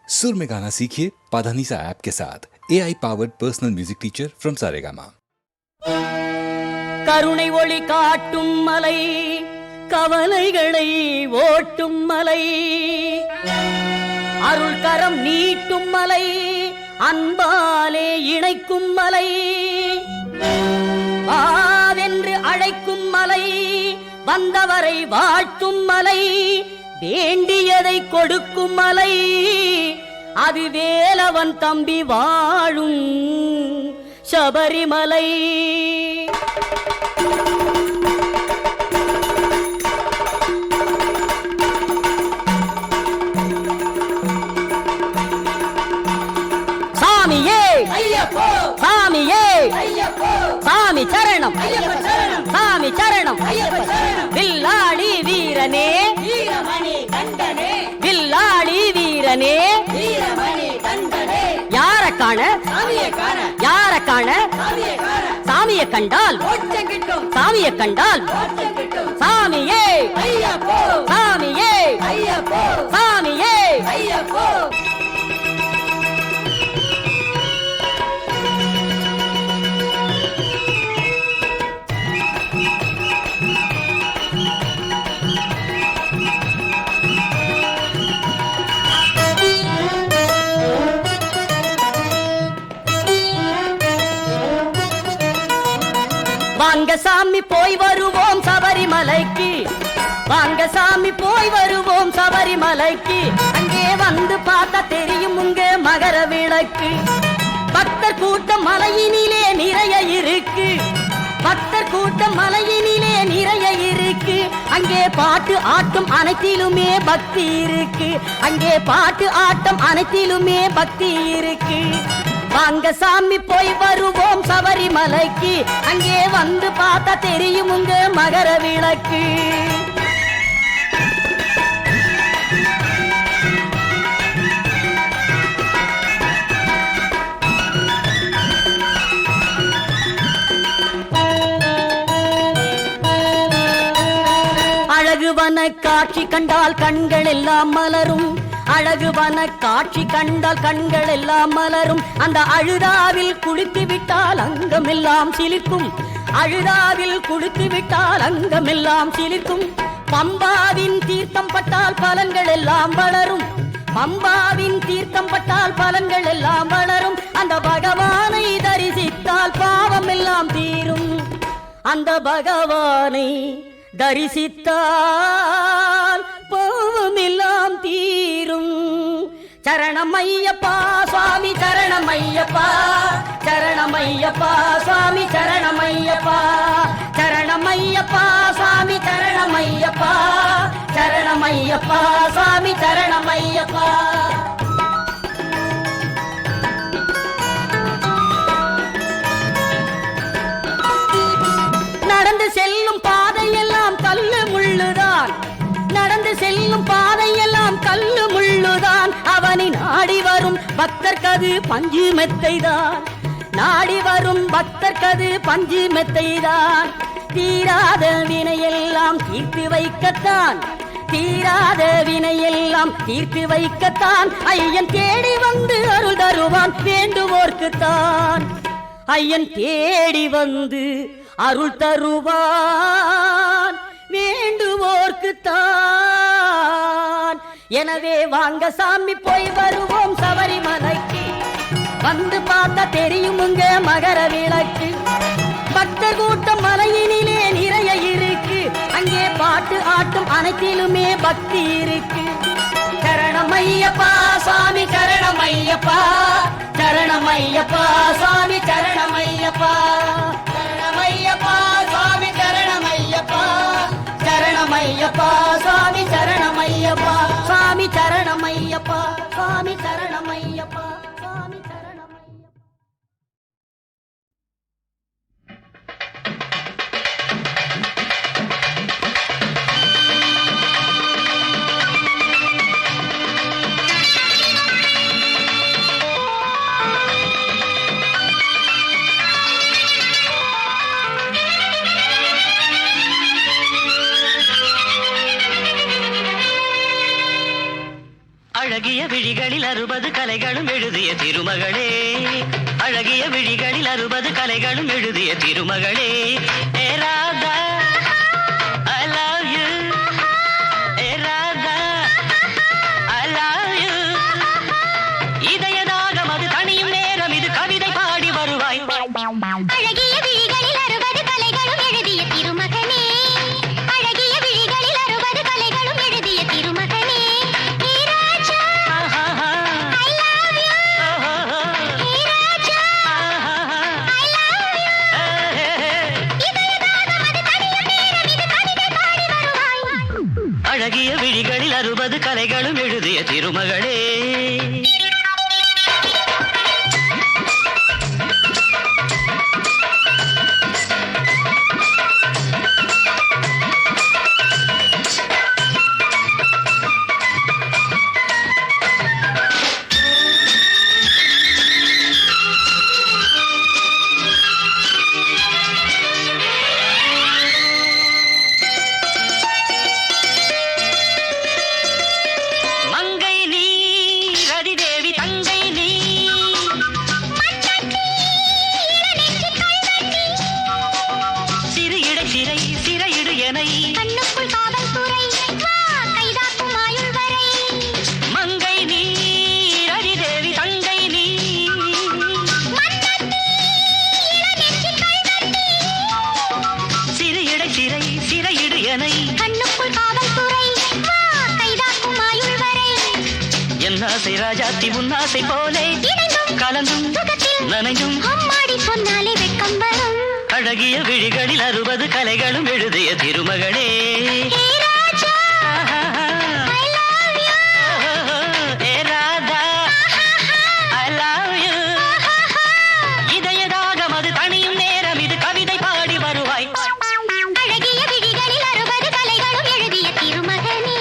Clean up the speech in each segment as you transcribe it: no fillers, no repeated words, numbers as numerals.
सुर में गाना सीखिए पाधानीसा ऐप के साथ AI powered personal music teacher from Saregama. கருணை ஒளி காட்டும் மலை, கவலைகளை ஓட்டும் மலை, அருள் கரம் நீட்டும் மலை, அன்பாலே இணைக்கும் மலை, ஆவென்று அழைக்கும் மலை, வந்தவரை வாழ்த்தும் மலை, வேண்டியதை கொடுக்கும் மலை, அது வேலவன் தம்பி வாழும் சபரிமலை. சாமியே ஐயப்போ, சாமியே ஐயப்போ, சாமி சரணம் ஐயப்ப சரணம், சாமி சரணம் ஐயப்ப சரணம். வில்லாளி வீரனே வீரமணி கண்டனே, வில்லாளி வீரனே வீரமணி கண்டனே. யார காண சாமியை காண, யார காண சாமியை காண, சாமியை கண்டால் மோட்சம் கிட்டும், சாமியை கண்டால் மோட்சம் கிட்டும். சாமியே ஐயப்போ, சாமியே ஐயப்போ, சாமியே ஐயப்போ. வாங்க சாமி போய் வருவோம் சபரிமலைக்கு, வாங்க சாமி போய் வருவோம் சபரிமலைக்கு. அங்கே வந்து பார்த்தா தெரியும் உங்க மகர விளக்கு. பக்தர் கூட்டம் மலையினிலே நிறைய இருக்கு, பக்தர் கூட்டம் மலையினிலே நிறைய இருக்கு. அங்கே பாட்டு ஆட்டம் அனைத்திலுமே பக்தி இருக்கு, அங்கே பாட்டு ஆட்டம் அனைத்திலுமே பக்தி இருக்கு. வாங்க சாமி போய் வருவோம் சபரிமலைக்கு, அங்கே வந்து பார்த்தா தெரியும் உங்க மகர விளக்கு. அழகுவன காட்சி கண்டால் கண்கள் எல்லாம் மலரும், அழகுவன காட்சி கண்டால் கண்கள் எல்லாம் மலரும். அந்த அழுதாவில் குளித்து விட்டால் அங்கம் எல்லாம் சிலிர்க்கும், அழுதாவில் குளித்து விட்டால் அங்கம் எல்லாம் சிலிர்க்கும். பம்பாவின் தீர்த்தம் பட்டால் பலன்கள் எல்லாம் வளரும், பம்பாவின் தீர்த்தம் பட்டால் பலன்கள் எல்லாம் வளரும். அந்த பகவானை தரிசித்தால் பாவம் எல்லாம் தீரும், அந்த பகவானை தரிசித்தால் பாவம் எல்லாம் தீரும். சரணமையப்பா சுவாமி சரணமையப்பா, சரணமையப்பா சுவாமி சரணமையப்பா, சரணமையப்பா சுவாமி சரணமையப்பா, சரணமையப்பா சுவாமி சரணமையப்பா. நடந்து செல்லும் பாதையெல்லாம் கல்லு முள்ளுதான், நடந்து செல்லும் பாதையெல்லாம் கல்லு முள்ளுதான். அவனை நாடி வரும் பக்தர்கது பஞ்சு மெத்தைதான், நாடி வரும் பக்தர்கது பஞ்சு மெத்தைதான். தீராத வினையெல்லாம் தீர்த்து வைக்கத்தான், தீராத வினையெல்லாம் தீர்த்து வைக்கத்தான். ஐயன் தேடி வந்து அருள் தருவான் வேண்டுவோர்க்குத்தான், ஐயன் தேடி வந்து அருள் தருவான் வேண்டுவோர்க்குத்தான். எனவே வாங்க சாமி போய் வருவோம் சபரிமலைக்கு, வந்து பார்த்தா தெரியும் உங்க மகர விளக்கு. பக்தர் கூட்டம் மலையினிலே நிறைய இருக்கு, அங்கே பாட்டு ஆட்டம் அனைத்திலுமே பக்தி இருக்கு. சரணமையப்பா சுவாமி சரணமையப்பா, சரணமையப்பா சுவாமி சரணமையப்பா, சரணமையப்பா சுவாமி சரணமையப்பா, சரணமையப்பா சுவாமி சரணமையப்பா, சுவாமி சரணமையப்பா, சுவாமி சரணமையப்பா, சுவாமி சரணமையப்பா. அழகிய விழிகளில் 60 கலைகளும் எழுதிய திருமகளே, அழகிய விழிகளில் 60 கலைகளும் எழுதிய திருமகளே. ஏ Radha I love you, A Radha I love you. இதயதாகம் அது தனியும் நேரம் இது கவிதை பாடி வருவாய். அழகிய விழிகளில் 60 கலைகளும் எழுதிய திருமகனே, அழகிய விழிகளில் 60 கலைகளும் எழுதிய திருமகனே. ஹே ராஜா I love you, hey Raja I love you. இதயதாகம் அது தனியும் நேரம் இது கவிதை பாடி வருவாய். அழகிய விழிகளில் 60 கலைகளும் எழுதிய திருமகளே. மங்கை நீ ரதிதேவி தங்கை நீ, சிறு இடை சிறை சிறையிடு எனை, கண்ணுக்குள் காவல்துறை வா கைதாக்கும் ஆயுள் வரை. மங்கை நீ ரதிதேவி தங்கை நீ, சிறு இடை சிறை சிறையிடு எனை, கண்ணுக்குள் காவல்துறை வா கைதாக்கும் ஆயுள் வரை. என் ஆசை ராஜாத்தி உன்னாசை போலே இணைந்தும் கலந்தும் சுகத்தில் நனைந்தும், அம்மாடி சொன்னாலே வெட்கம் வரும். அழகிய விழிகளில் 60 கலைகளும் எழுதிய திருமகளே. ஹே ராஜா I love you, A Radha I love you. இதயதாகம் அது தனியும் நேரம் இது கவிதை பாடி வருவாய். அழகிய விழிகளில் 60 கலைகளும் எழுதிய திருமகனே.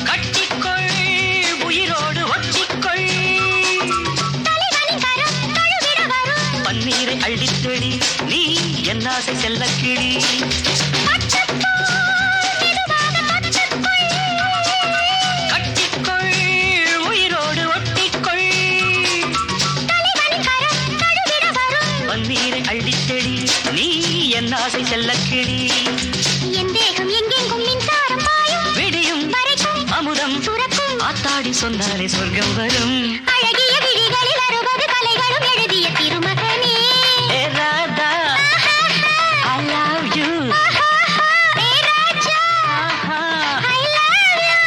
கட்டிக்கொள் உயிரோடு ஒட்டிக்கொள், தலைவனின் கரம் தழுவிட வரும். பன்னீரை அள்ளித்தெளி நீ என் ஆசை செல்லக்கிளி. கட்டிக்கொள் உயிரோடு ஒட்டிக்கொள், தலைவனின் கரம் தழுவிட வரும். பன்னீரை அள்ளித்தெளி நீ என் ஆசை செல்லக்கிளி. என் தேகம் எங்கெங்கும் மின்சாரம் பாயும் விடியும் வரைக்கும் அமுதம் சுரக்கும். ஆத்தாடி சொன்னாலே சொர்க்கம் வரும். அழகிய விழிகளில் 60 கலைகளும் எழுதிய திருமகனே. ஏ Radha I love you. Hey Raja I love you.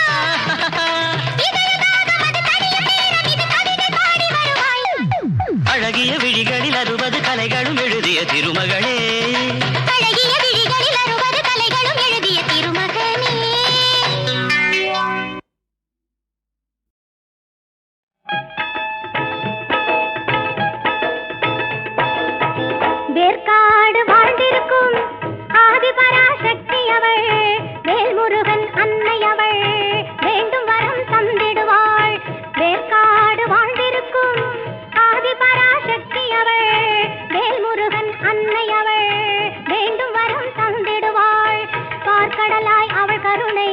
இதயதாகம் அது தனியும் நேரம் இது கவிதை பாடி வருவாய். அழகிய விழிகளில் 60 கலைகளும் எழுதிய திருமகளே. அழகிய விழிகளில் 60 கலைகளும் எழுதிய திருமகனே. வேர்க்காடு வாழ்ந்திருக்கும் ஆதிபராசக்தி அவள், வேல்முருகன் அன்னை அவள், வேண்டும் வரம் தந்திடுவாள். வேர்க்காடு வாழ்ந்திருக்கும் ஆதிபராசக்தி அவள், வேல்முருகன் அன்னை அவள், வேண்டும் வரம் தந்திடுவாள். பார்க்கடலாய் அவள் கருணை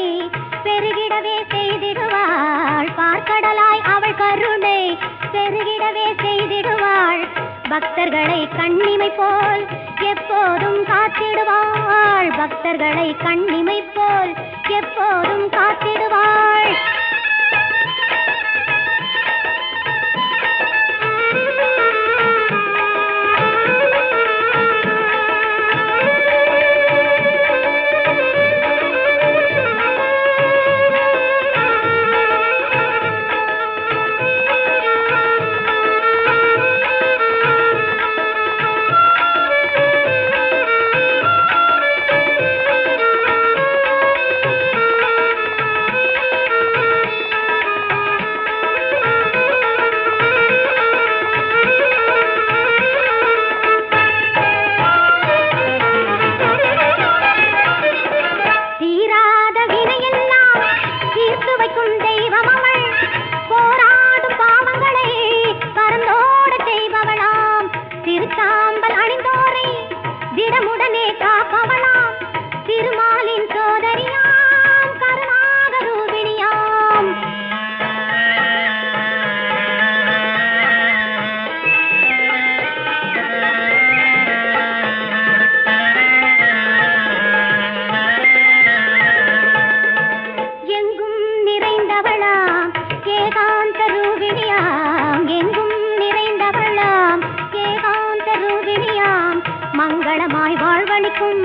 பெருகிடவே செய்திடுவாள், பார்க்கடலாய் அவள் கருணை பெருகிடவே செய்திடுவாள். பக்தர்களை கண்ணிமை போல் எப்போதும் காத்திடுவாள், பக்தர்களை கண்ணிமை போல் எப்போதும் காத்திடுவாள். வாழ்வளிக்கும்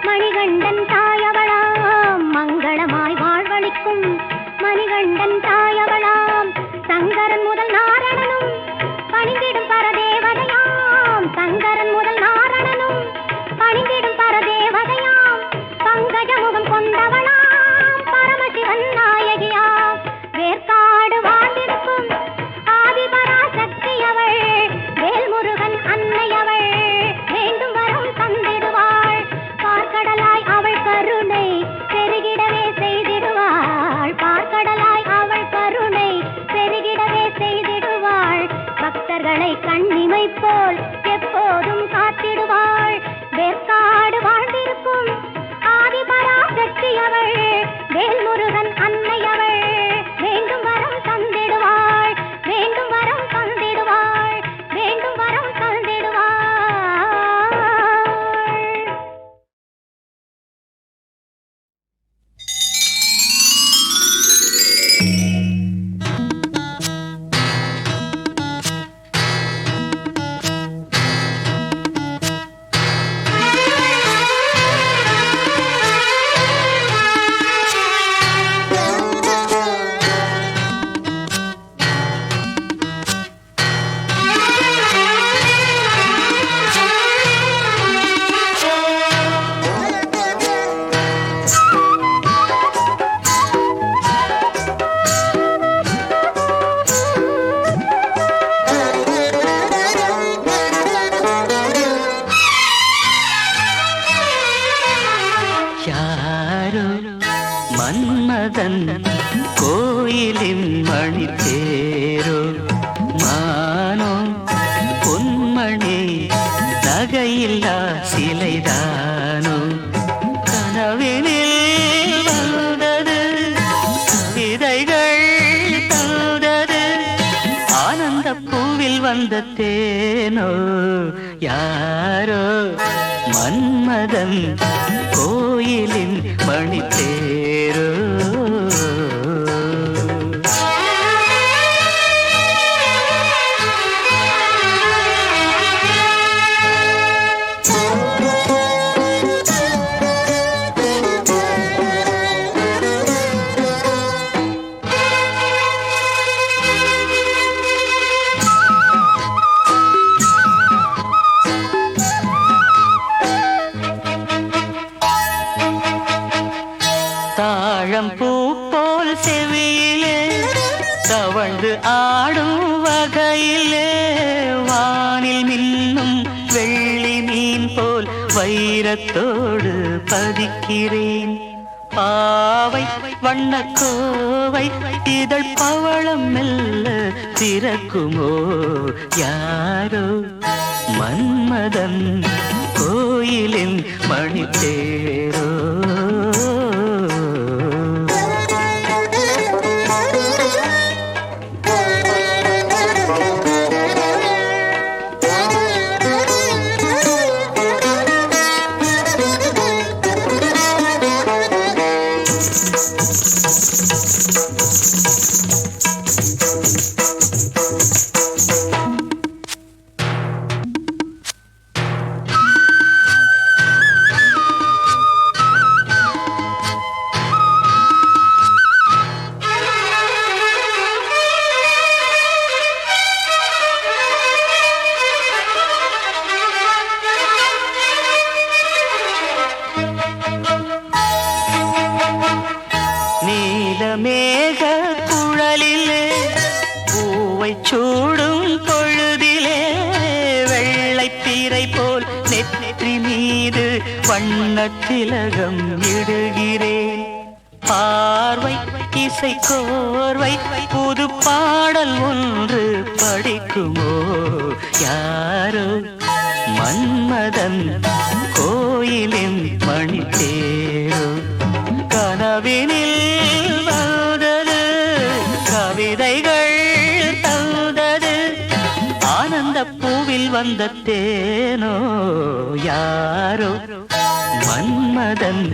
மணிகண்டன் தாயவளாம் மங்களமாய் வாழ்வளிக்கும் மணிகண்டன் தாயவளாம் சங்கரன் முதல் நாரணனும் பணிந்திடும் பரதேவதையாம் சங்கரன் முதல் நாரணனும் பணிந்திடும் பரதேவதையாம் பங்கஜமுகம் கொண்டவளாம் பரமசிவன் நாயகியாம் வேற்காடு வாழ்ந்திருக்கும் ஆதிபராசக்தி அவள் வேல்முருகன் அன்னை அவள் வேண்டும் வரம் தந்திடுவாள் பார்க்கடலாய் அவள் கருணை பெருகிடவே செய்திடுவாள் பார்க்கடலாய் அவள் கருணை பெருகிடவே செய்திடுவாள் பக்தர்களை கண்ணிமை போல் எப்போதும் காத்திடுவாள் வேற்காடு வாழ்ந்திருக்கும் ஆதிபராசக்தி அவள் வேல்முருகன் அன்னை அவள் வேண்டும் வரம் தந்திடுவாள் வேண்டும் வரம் தந்திடுவாள் வேண்டும் வரம் தந்திடுவாள். யாரோ மன்மதன் கோயிலின் மணி தேரோ மானோ பொன்மணி நகையில்லா சிலைதானோ கனவினில் வந்தது கவிதைகள் தந்தது ஆனந்த பூவில் வந்த தேனோ யாரோ மன்மதன் கோயிலின் மணி தேரோ தாழம் பூ போல் செவியிலே தவழ்ந்து ஆடும் வகையிலே வானில் மின்னும் வெள்ளி மீன் போல் வைரத்தோடு பதிக்கிறேன் பாவை வண்ணக்கோவை இதழ் பவளம் மெல்ல திறக்குமோ யாரோ மன்மதன் கோயிலின் மணி தேரோ நீலமேக குழலிலே பூவை சூடும் பொழுதிலே வெள்ளைப்பீரை போல் நெற்றி மீது வண்ணத் திலகம் இடுகிறேன் பார்வை இசை கோர்வை புது பாடல் ஒன்று படிக்குமோ யாரோ மன்மதன் கோயிலின் மணி தேரோ கனவினில் வந்தது கவிதைகள் தந்தது ஆனந்த பூவில் வந்த தேனோ யாரோ மன்மதன்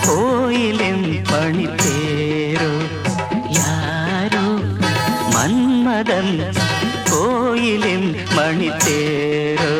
கோயிலின் மணி தேரோ யாரோ மன்மதன் கோயிலின் மணி தேரோ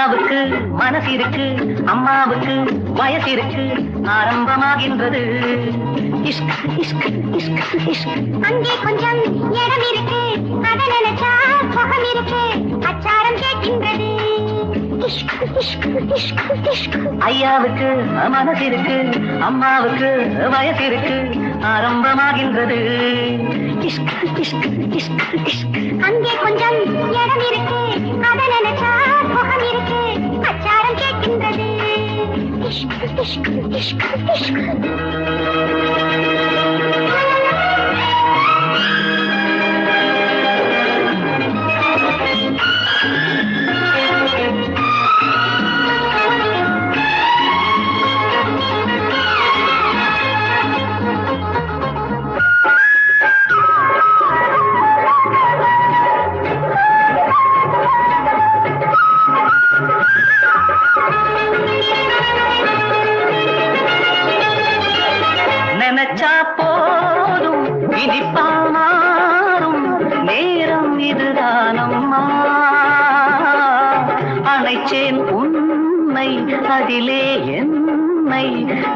ஐயாவுக்கு மனசு இருக்கு, அம்மாவுக்கு வயசு இருக்கு, ஆரம்பமாகின்றது. இஷ்க் இஷ்க் இஷ்க் இஷ்க். அங்கே கொஞ்சம் இடம் இருக்கு, அதை நினைச்சா சுகம் இருக்கு, அச்சாரம் கேட்கின்றது. இஷ்க் இஷ்க் இஷ்க் இஷ்க். ஐயாவுக்கு மனசு இருக்கு, அம்மாவுக்கு வயசு இருக்கு, ஆரம்பமாகின்றது. இஷ்க் இஷ்க் இஷ்க் இஷ்க். அங்கே கொஞ்சம் இடம் இருக்கு, அதை நினைச்சா சுகம் இருக்கு, அச்சாரம் கேட்கின்றது. இஷ்க் இஷ்க் இஷ்க் இஷ்க். நினைச்சா போதும் இனிப்பா மாறும் நேரம் இதுதானம்மா. அணைச்சேன் உன்னை அதிலே என்னை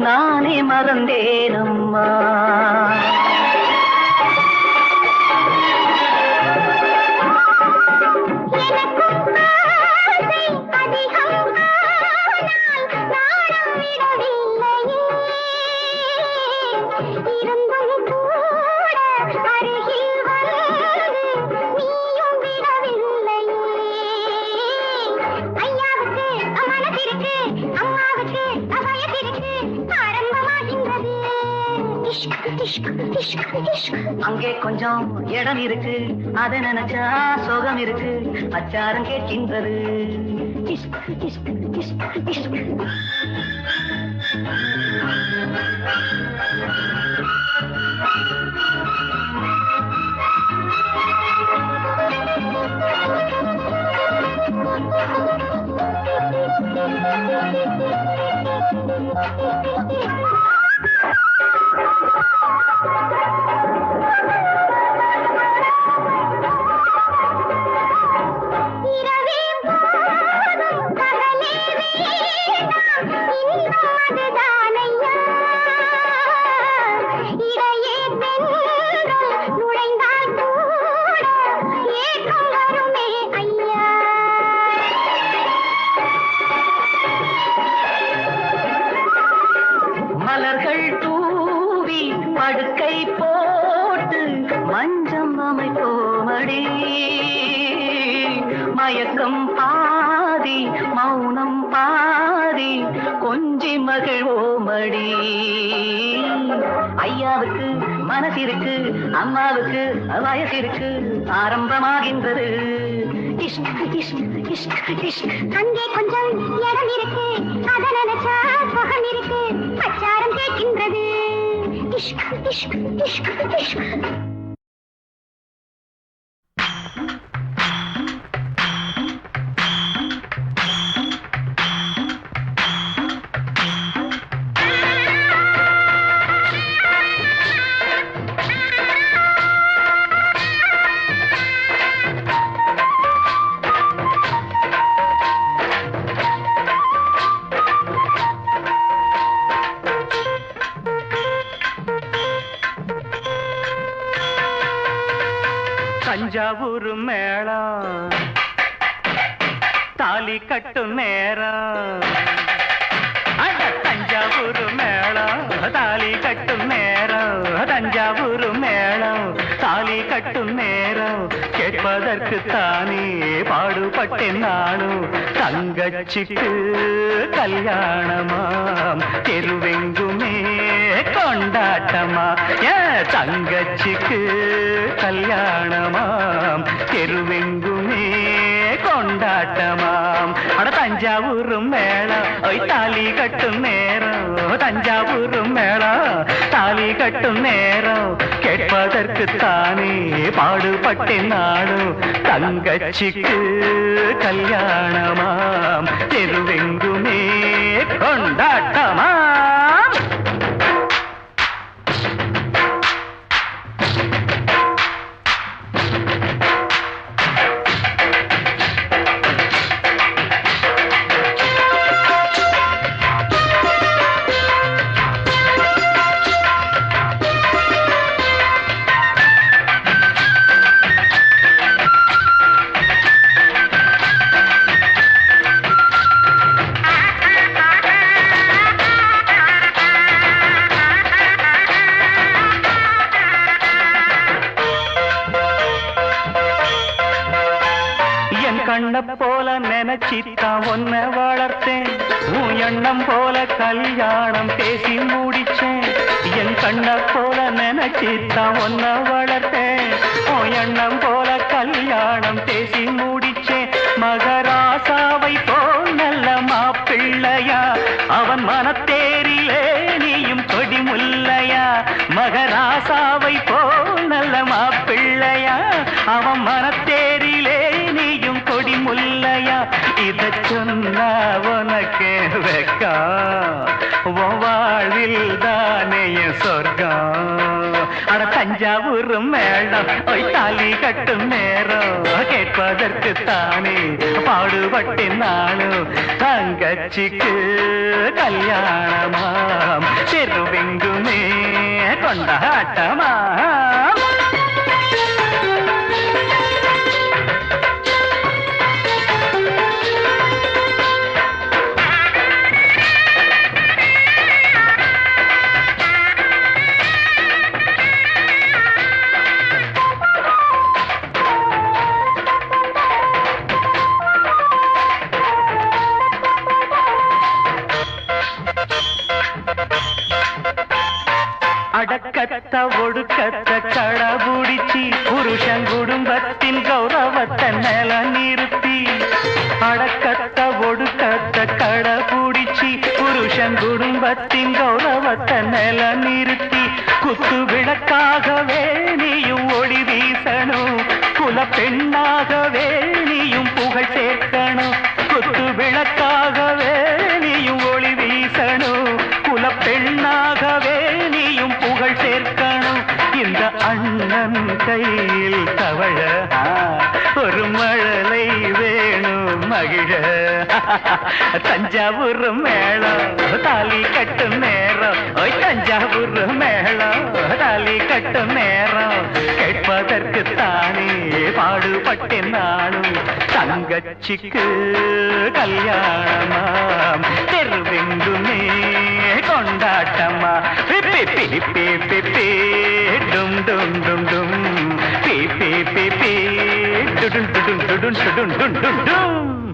நானே மறந்தேனம்மா. அங்கே கொஞ்சம் இடம் இருக்கு, அதை நினைச்சா சோகம் இருக்கு, அச்சாரம் கேட்கின்றது. இஷ்க் இஷ்க் இஷ்க் இஷ்க். மலர்கள் தூவி படுக்கை போட்டு மஞ்சம் அமைப்போமடி. மயக்கம் பாதி மௌனம் பாதி கொஞ்சி மகிழ்வோமடி. ஐயாவுக்கு மனசு இருக்கு, அம்மாவுக்கு வயசு இருக்கு, ஆரம்பமாகின்றது. இஷ்க் இஷ்க் இஷ்க் இஷ்க். அங்கே கொஞ்சம் இடம் இருக்கு, அதை நினைச்சா சுகம் இருக்கு, அச்சாரம் கேட்கின்றது. இஷ்க் இஷ்க் இஷ்க் இஷ்க். தஞ்சாவூர் மேளம் தாலி கட்டும் நேரம். தஞ்சாவூர் மேளம் தாலி கட்டும் நேரம். தஞ்சாவூர் மேளம் தாலி கட்டும் நேரம். கேட்பதற்கு தானே பாடுபட்டேன் நானும். தங்கச்சிக்கு கல்யாணமாம் தெருவெங்குமே கொண்டாட்டமா. தங்கச்சிக்கு கல்யாணமாம் தெருவெங்குமே கொண்டாட்டமாம். அட தஞ்சாவூர் மேளம் ஒய் தாலி கட்டும் நேரம். தஞ்சாவூர் மேளம் தாலி கட்டும் நேரம். கேட்பதற்கு தானே பாடுபட்டேன் நானும். தங்கச்சிக்கு கல்யாணமாம் தெருவெங்குமே கொண்டாட்டமாம். கண்ண போல நினைச்சித்தான் ஒன்ன வளர்த்தேன் உன் எண்ணம் போல கல்யாணம் பேசி முடிச்சேன் என் கண்ண போல நினைச்சித்தான் ஒன்ன வளர்த்தேன் உன் எண்ணம் போல கல்யாணம் பேசி முடிச்சேன் மகராசாவை போல் நல்ல மாப்பிள்ளையா அவன் மனத்தேரிலே நீயும் கொடி முல்லையா மகராசாவை போல் நல்ல மாப்பிள்ளையா அவன் மனத்தேரிலே நீயும் கொடி முல்லையா இத சொன்னா உனக்கு வெக்கா வாழ்வில் தானே சொர்க்கம் அட தஞ்சாவூர் மேளம் ஒய் தாலி கட்டும் நேரம் கேட்பதற்கு தானே பாடுபட்டேன் நாளும் தங்கச்சிக்கு கல்யாணமாம் தெருவெங்குமே கொண்டாட்டமா அடக்கத்த ஒடுக்கத்த கடபுடிச்சி புருஷன் குடும்பத்தின் கௌரவத்தை நில நிறுத்தி அடக்கத்த ஒடுக்கத்த கடபுடிச்சி புருஷன் குடும்பத்தின் கௌரவத்தை நில நிறுத்தி குத்து விளக்காகவே நீயும் ஒளி வீசணும் குல பெண்ணாகவே நீயும் புகழ் சேர்க்கணும் குத்து விளக்காகவே நீயும் ஒளி வீசணும் குல பெண்ணாகவே நீயும் புகழ் சேர்க்கணும் இந்த அண்ணன் கையில் தவழ ஒரு மழலை வேணும் மகிழ தஞ்சாவூர் மேளம் தாலி கட்டும் நேரம் ஓய் தஞ்சாவூர் மேளம் தாலி கட்டும் நேரம் கேட்பதற்கு தானே பாடுபட்டேன் நானும் தங்கச்சிக்கு கல்யாணமாம் தெருவெங்குமே கொண்டாட்டமா பிப்பி பிப்பி பிப்பி டும் டும் டும் டும் பிப்பி பிப்பி டுடும் டுடும் டுடும் டுடும் டும் டும் டும்